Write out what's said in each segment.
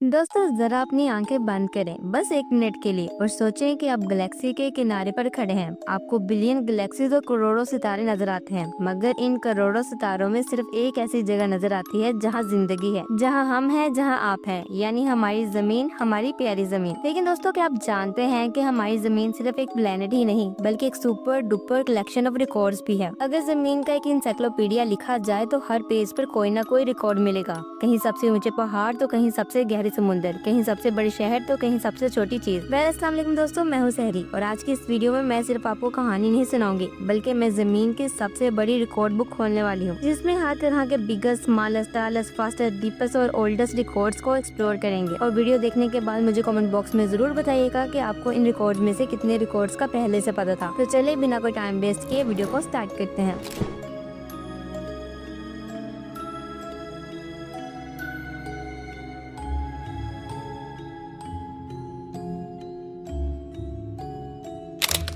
दोस्तों जरा अपनी आंखें बंद करें बस 1 मिनट के लिए और सोचें कि आप गैलेक्सी के किनारे पर खड़े हैं। आपको बिलियन गैलेक्सीज और करोड़ों सितारे नजर आते हैं, मगर इन करोड़ों सितारों में सिर्फ एक ऐसी जगह नजर आती है जहां जिंदगी है, जहां हम हैं, जहां आप हैं, यानी हमारी जमीन, हमारी प्यारी जमीन। लेकिन दोस्तों, क्या आप जानते हैं कि हमारी जमीन सिर्फ एक प्लेनेट ही नहीं बल्कि एक super duper collection of records भी है। अगर जमीन का एक इंसाइक्लोपीडिया लिखा जाए तो हर पेज पर कोई ना कोई रिकॉर्ड मिलेगा। कहीं सबसे ऊंचे पहाड़ तो कहीं सबसे गहरी समुंदर, कहीं सबसे बड़ी शहर तो कहीं सबसे छोटी चीज। अस्सलाम वालेकुम दोस्तों, मैं हूं सहरी और आज की इस वीडियो में मैं सिर्फ आपको कहानी नहीं सुनाऊंगी बल्कि मैं जमीन की सबसे बड़ी रिकॉर्ड बुक खोलने वाली हूं, जिसमें हर तरह के biggest, smallest, tallest, fastest, deepest और ओल्डेस्ट रिकॉर्ड्स को एक्सप्लोर करेंगे। और वीडियो देखने के बाद मुझे कमेंट बॉक्स में जरूर बताइएगा कि आपको इन रिकॉर्ड में से कितने रिकॉर्ड्स का पहले से पता था। तो चलिए बिना कोई टाइम वेस्ट किए वीडियो को स्टार्ट करते हैं।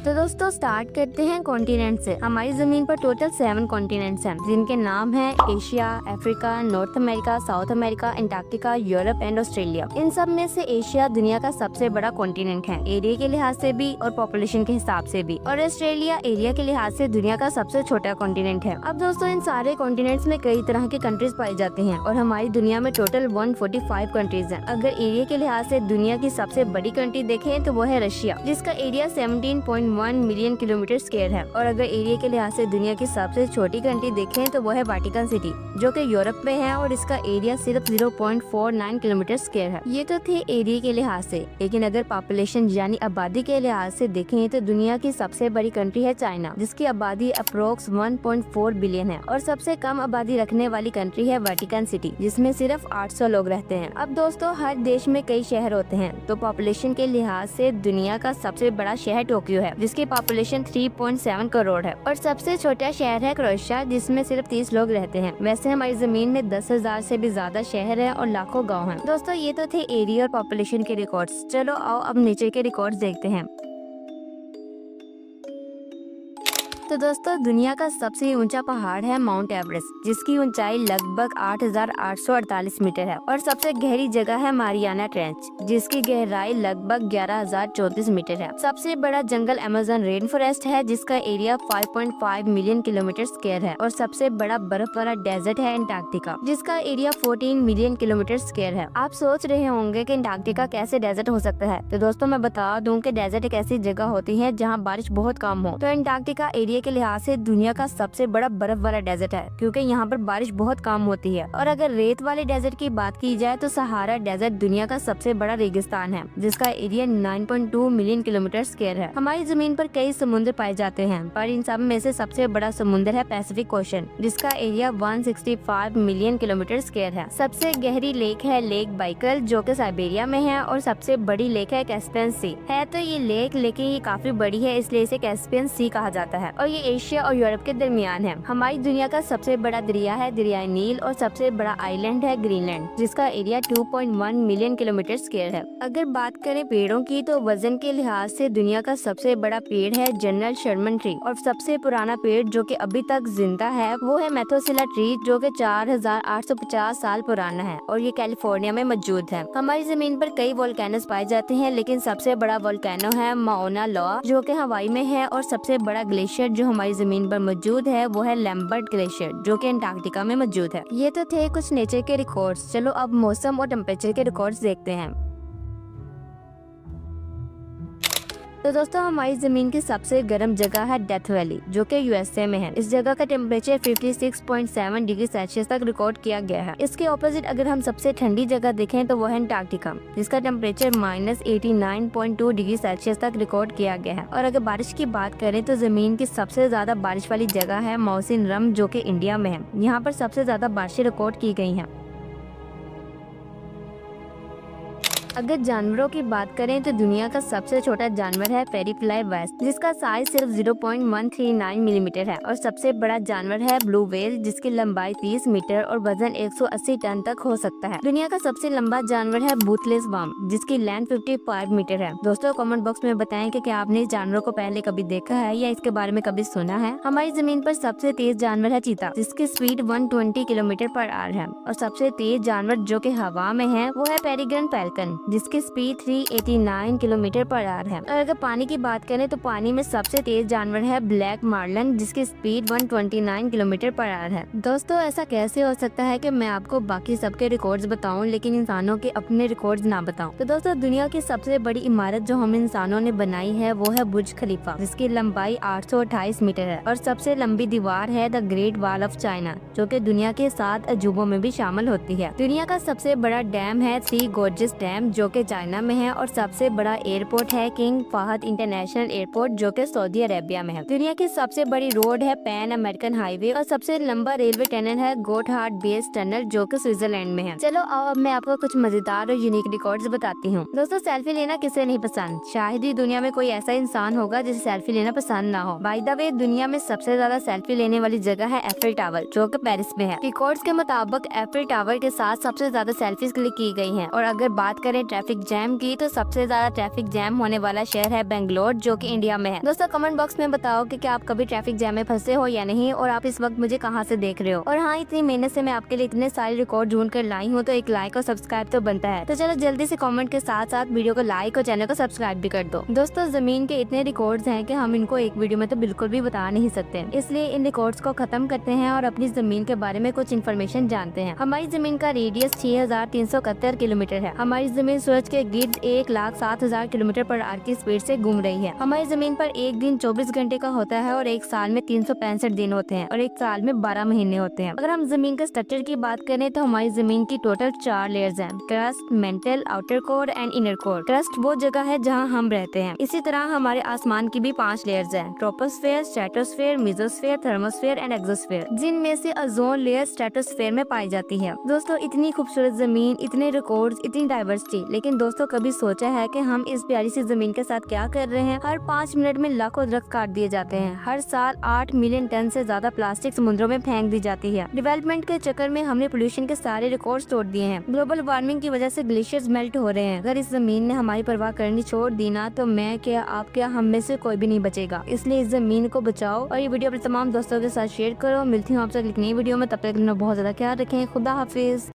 तो दोस्तों स्टार्ट करते हैं कॉन्टिनेंट से। हमारी जमीन पर टोटल 7 कॉन्टिनेंट्स हैं, जिनके नाम हैं Asia, Africa, North America, South America, Antarctica, Europe and Australia. इन सब में से एशिया दुनिया का सबसे बड़ा कॉन्टिनेंट है, एरिया के लिहाज से भी और पॉपुलेशन के हिसाब से भी। और ऑस्ट्रेलिया एरिया के लिहाज से दुनिया का सबसे छोटा कॉन्टिनेंट है। अब दोस्तों, इन सारे कॉन्टिनेंट्स में कई तरह के कंट्रीज पाई जाती हैं और हमारी दुनिया में टोटल 145 कंट्रीज हैं। अगर एरिया के लिहाज से दुनिया की सबसे बड़ी कंट्री देखें तो वो है रशिया, जिसका एरिया 17.1 मिलियन किलोमीटर स्क्वायर है। और अगर एरिया के लिहाज से दुनिया की सबसे छोटी कंट्री देखें तो वो है वाटिकन सिटी, जो कि यूरोप में है और इसका एरिया सिर्फ 0.49 किलोमीटर स्क्वायर है। ये तो थे एरिया के लिहाज से, लेकिन अगर पॉपुलेशन यानी आबादी के लिहाज से देखें तो दुनिया की सबसे बड़ी कंट्री है चाइना, जिसकी आबादी अप्रोक्स 1.4 बिलियन है। और सबसे कम आबादी रखने वाली कंट्री है वाटिकन सिटी, जिसमें सिर्फ 800 लोग रहते हैं। अब दोस्तों, हर देश में कई शहर होते हैं, तो पॉपुलेशन के लिहाज से दुनिया का सबसे बड़ा शहर टोक्यो है, जिसकी पॉपुलेशन 3.7 करोड़ है। और सबसे छोटा शहर है क्रोएशिया, जिसमें सिर्फ 30 लोग रहते हैं। वैसे हमारी जमीन में 10,000 से भी ज्यादा शहर है और लाखों गांव हैं। दोस्तों, ये तो थे एरिया और पॉपुलेशन के रिकॉर्ड्स। चलो आओ अब नीचे के रिकॉर्ड्स देखते हैं। तो दोस्तों, दुनिया का सबसे ऊंचा पहाड़ है माउंट एवरेस्ट, जिसकी ऊंचाई लगभग 8,848 मीटर है। और सबसे गहरी जगह है मारियाना ट्रेंच, जिसकी गहराई लगभग 11,034 मीटर है। सबसे बड़ा जंगल अमेज़न रेन फॉरेस्ट है, जिसका एरिया 5.5 मिलियन किलोमीटर स्क्वायर है। और सबसे बड़ा बर्फ वाला डेजर्ट है अंटार्कटिका, जिसका एरिया 14 मिलियन किलोमीटर स्क्वायर है। आप सोच रहे होंगे कि अंटार्कटिका कैसे डेजर्ट हो सकता है, तो दोस्तों मैं बता दूं कि डेजर्ट एक ऐसी जगह होती है जहाँ बारिश बहुत कम हो। तो अंटार्कटिका एरिया के लिहाज से दुनिया का सबसे बड़ा बर्फ वाला डेजर्ट है, क्योंकि यहाँ पर बारिश बहुत कम होती है। और अगर रेत वाले डेजर्ट की बात की जाए तो सहारा डेजर्ट दुनिया का सबसे बड़ा रेगिस्तान है, जिसका एरिया 9.2 मिलियन किलोमीटर स्क्वायर है। हमारी जमीन पर कई समुद्र पाए जाते हैं, पर इन सब में से सबसे बड़ा समुद्र है पैसिफिक ओशन, जिसका एरिया 165 मिलियन किलोमीटर स्क्वायर है। सबसे गहरी लेक है लेक बाइकल, जो कि साइबेरिया में है। और सबसे बड़ी लेक है कैस्पियन सी। है तो ये लेक, लेकिन ये काफी बड़ी है, इसलिए इसे कैस्पियन सी कहा जाता है। और ये एशिया और यूरोप के दरमियान है। हमारी दुनिया का सबसे बड़ा दरिया है दरिया नील। और सबसे बड़ा आइलैंड है ग्रीनलैंड, जिसका एरिया 2.1 मिलियन किलोमीटर स्क्वायर है। अगर बात करें पेड़ों की तो वजन के लिहाज से दुनिया का सबसे बड़ा पेड़ है जनरल शर्मन ट्री। और सबसे पुराना पेड़ जो कि अभी तक जिंदा है वो है मेथोसिला ट्री, जो कि 4,850 साल पुराना है और ये कैलिफोर्निया में मौजूद है। हमारी जमीन पर कई वोल्केनोस पाए जाते हैं, लेकिन सबसे बड़ा वोल्केनो है माउना लोआ, जो कि हवाई में है। और सबसे बड़ा ग्लेशियर जो हमारी जमीन पर मौजूद है वो है लैम्बर्ट ग्लेशियर, जो कि अंटार्कटिका में मौजूद है। ये तो थे कुछ नेचर के रिकॉर्ड्स। चलो अब मौसम और टेम्परेचर के रिकॉर्ड्स देखते हैं। तो दोस्तों, हमारी जमीन की सबसे गर्म जगह है डेथ वैली, जो कि यूएसए में है। इस जगह का टेम्परेचर 56.7 डिग्री सेल्सियस तक रिकॉर्ड किया गया है। इसके ऑपोजिट अगर हम सबसे ठंडी जगह देखें तो वो है अंटार्कटिका, जिसका टेम्परेचर -89.2 डिग्री सेल्सियस तक रिकॉर्ड किया गया है। और अगर बारिश की बात करें तो जमीन की सबसे ज्यादा बारिश वाली जगह है मौसिनरम, जो कि इंडिया में है। यहाँ पर सबसे ज्यादा बारिशें रिकॉर्ड की गई हैं। अगर जानवरों की बात करें तो दुनिया का सबसे छोटा जानवर है फेरी फ्लाई वेस्ट, जिसका साइज सिर्फ 0.139 मिलीमीटर है। और सबसे बड़ा जानवर है ब्लू व्हेल, जिसकी लंबाई 30 मीटर और वजन 180 टन तक हो सकता है। दुनिया का सबसे लंबा जानवर है बूथलेस वर्म, जिसकी लेंथ 55 मीटर है। दोस्तों कमेंट बॉक्स में बताएं कि क्या आपने इस जानवर को पहले कभी देखा है या इसके बारे में कभी सुना है। हमारी जमीन पर सबसे तेज जानवर है चीता, जिसकी स्पीड 120 किलोमीटर पर आवर है। और सबसे तेज जानवर जो कि हवा में है वो है पेरिग्रन फैल्कन, जिसकी स्पीड 389 किलोमीटर पर आवर है। और अगर पानी की बात करें तो पानी में सबसे तेज जानवर है ब्लैक मार्लिन, जिसकी स्पीड 129 किलोमीटर पर आवर है। दोस्तों ऐसा कैसे हो सकता है कि मैं आपको बाकी सबके रिकॉर्ड्स बताऊं लेकिन इंसानों के अपने रिकॉर्ड्स ना बताऊं। तो दोस्तों दुनिया की सबसे बड़ी इमारत जो हम इंसानों ने बनाई है वो है बुर्ज खलीफा, जिसकी लंबाई 828 मीटर है। और सबसे लंबी दीवार है the great wall of China, जो कि दुनिया के 7 अजूबों में भी शामिल होती है। दुनिया का सबसे बड़ा डैम है थ्री गोर्जेस डैम, जो कि चाइना में है। और सबसे बड़ा एयरपोर्ट है किंग फहद इंटरनेशनल एयरपोर्ट, जो कि सऊदी अरेबिया में है। दुनिया की सबसे बड़ी रोड है पैन अमेरिकन हाईवे। और सबसे लंबा रेलवे टनल है गोटहार्ड बेस टनल, जो कि स्विट्जरलैंड में है। चलो अब मैं आपको कुछ मजेदार और यूनिक रिकॉर्ड्स बताती हूँ। दोस्तों सेल्फी लेना किसे नहीं पसंद, शायद ही दुनिया में कोई ऐसा इंसान होगा जिसे सेल्फी लेना पसंद ना हो। बाय द वे दुनिया में सबसे ज्यादा सेल्फी लेने वाली जगह है एफिल टावर, जो कि पेरिस में है। रिकॉर्ड्स के मुताबिक एफिल टावर के साथ सबसे ज्यादा सेल्फीज क्लिक की गई हैं। और अगर बात करें ट्रैफिक जैम की तो सबसे ज्यादा ट्रैफिक जैम होने वाला शहर है बेंगलोर, जो कि इंडिया में है। दोस्तों कमेंट बॉक्स में बताओ कि क्या आप कभी ट्रैफिक जैम में फंसे हो या नहीं, और आप इस वक्त मुझे कहां से देख रहे हो। और हाँ, इतनी मेहनत से मैं आपके लिए इतने सारे रिकॉर्ड ढूंढ कर लाई हूँ, तो एक लाइक और सब्सक्राइब तो बनता है। तो चलो जल्दी से कमेंट के साथ साथ वीडियो को लाइक और चैनल को सब्सक्राइब भी कर दो। दोस्तों जमीन के इतने रिकॉर्ड्स हैं कि हम इनको एक वीडियो में तो बिल्कुल भी बता नहीं सकते, इसलिए इन रिकॉर्ड्स को खत्म करते हैं और अपनी जमीन के बारे में कुछ इन्फॉर्मेशन जानते हैं। हमारी जमीन का रेडियस 6371 किलोमीटर है। हमारी जमीन सूरज के गिर्द 1,07,000 किलोमीटर पर आवर की स्पीड से घूम रही है। हमारी जमीन पर एक दिन 24 घंटे का होता है और एक साल में 365 दिन होते हैं और एक साल में 12 महीने होते हैं। अगर हम जमीन के स्ट्रक्चर की बात करें तो हमारी जमीन की टोटल 4 लेयर्स हैं: crust, mental, outer core and inner core. Crust वो जगह है जहाँ हम रहते हैं। इसी तरह हमारे आसमान की भी 5 लेयर्स हैं: troposphere, stratosphere, mesosphere, thermosphere and exosphere, जिनमें से ओजोन लेयर स्ट्रेटोस्फेयर में पाई जाती है। दोस्तों इतनी खूबसूरत जमीन, इतने रिकॉर्ड्स, इतनी डाइवर्सिटी, लेकिन दोस्तों कभी सोचा है कि हम इस प्यारी सी जमीन के साथ क्या कर रहे हैं। हर 5 मिनट में लाखों दरख्त काट दिए जाते हैं। हर साल 8 मिलियन टन से ज्यादा प्लास्टिक समुद्रों में फेंक दी जाती है। डेवलपमेंट के चक्कर में हमने पोल्यूशन के सारे रिकॉर्ड्स तोड़ दिए हैं। ग्लोबल वार्मिंग की वजह से ग्लेशियर्स मेल्ट हो रहे हैं। अगर इस जमीन ने हमारी परवाह करनी छोड़ दी ना, तो मैं क्या, आप क्या, हम में से कोई भी नहीं बचेगा। इसलिए इस जमीन को बचाओ और ये वीडियो अपने तमाम दोस्तों के साथ शेयर करो। मिलती हूँ आपसे एक नई वीडियो में, तब तक बहुत ज्यादा ख्याल रखें। खुदा हाफिज।